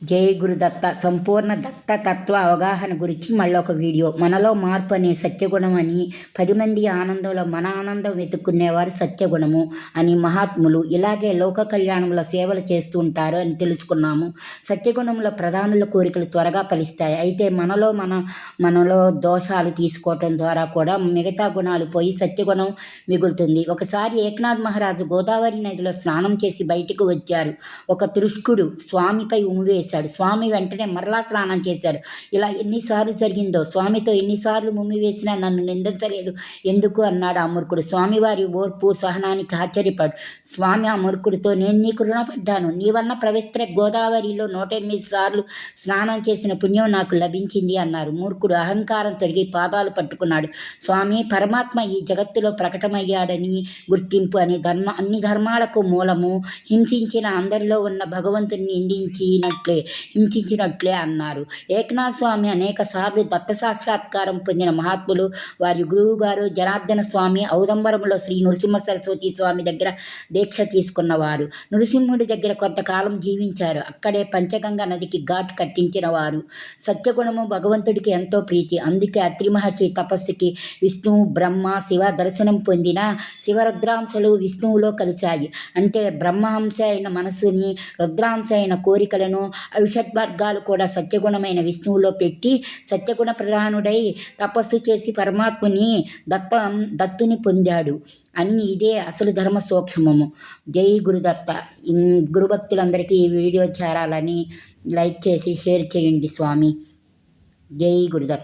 జై గురుదత్త సంపూర్ణ దత్తతత్వ అవగాహన గురించి మళ్ళీ ఒక వీడియో. మనలో మార్పు అనే సత్యగుణం అని, 10 మంది ఆనందంలో మన ఆనందం వెతుక్కునేవారు సత్యగుణము అని మహాత్ములు ఇలాగే లోక కళ్యాణంలో సేవలు చేస్తూ ఉంటారు అని తెలుసుకున్నాము. సత్యగుణంలో ప్రధానుల కోరికలు త్వరగా ఫలిస్తాయి. అయితే మనలో దోషాలు తీసుకోవటం ద్వారా కూడా మిగతా గుణాలు పోయి సత్యగుణం మిగులుతుంది. ఒకసారి ఏకనాథ్ మహారాజు గోదావరి నదిలో స్నానం చేసి బయటకు వచ్చారు. ఒక తురుష్కుడు స్వామిపై ఉమ్మివేశాడు. స్వామి వెంటనే మరలా స్నానం చేశారు. ఇలా ఎన్నిసార్లు జరిగిందో, స్వామితో ఎన్నిసార్లు ముమ్మి వేసినా నన్ను నిందించలేదు ఎందుకు అన్నాడు ఆ మూర్ఖుడు. స్వామివారి ఓర్పు సహనానికి ఆశ్చర్యపడు. స్వామి ఆ మూర్ఖుడితో, నేను నీకు రుణపడ్డాను. నీవన్న పవిత్ర గోదావరిలో 108 సార్లు స్నానం చేసిన పుణ్యం నాకు లభించింది అన్నారు. మూర్ఖుడు అహంకారం తొలగి పాదాలు పట్టుకున్నాడు. స్వామి పరమాత్మ ఈ జగత్తులో ప్రకటమయ్యాడని గుర్తింపు అని అన్ని ధర్మాలకు మూలము, హింసించిన అందరిలో ఉన్న భగవంతుని హింసించినట్లే అన్నారు. ఏకనాథ స్వామి అనేక సార్లు దత్త సాక్షాత్కారం పొందిన మహాత్ములు. వారి గురువు గారు జనార్దన స్వామి ఔదంబరంలో శ్రీ నృసింహ సరస్వతి స్వామి దగ్గర దీక్ష తీసుకున్నవారు. నృసింహుడి దగ్గర కొంతకాలం జీవించారు. అక్కడే పంచగంగ నదికి ఘాట్ కట్టించిన వారు. సత్యగుణము భగవంతుడికి ఎంతో ప్రీతి. అందుకే అత్రి మహర్షి తపస్సుకి విష్ణువు, బ్రహ్మ, శివ దర్శనం పొందిన శివరుద్రాంశలు విష్ణువులో కలిశాయి. అంటే బ్రహ్మహంస అయిన మనసుని, రుద్రాంశ అయిన కోరికలను, అవిషడ్వర్గాలు కూడా సత్యగుణమైన విష్ణువులో పెట్టి సత్యగుణ ప్రధానుడై తపస్సు చేసి పరమాత్ముని దత్తుని పొందాడు అని ఇదే అసలు ధర్మ సూక్ష్మము. జై గురుదత్త. గురుభక్తులందరికీ ఈ వీడియో చేరాలని లైక్ చేసి షేర్ చేయండి స్వామి. జై గురుదత్త.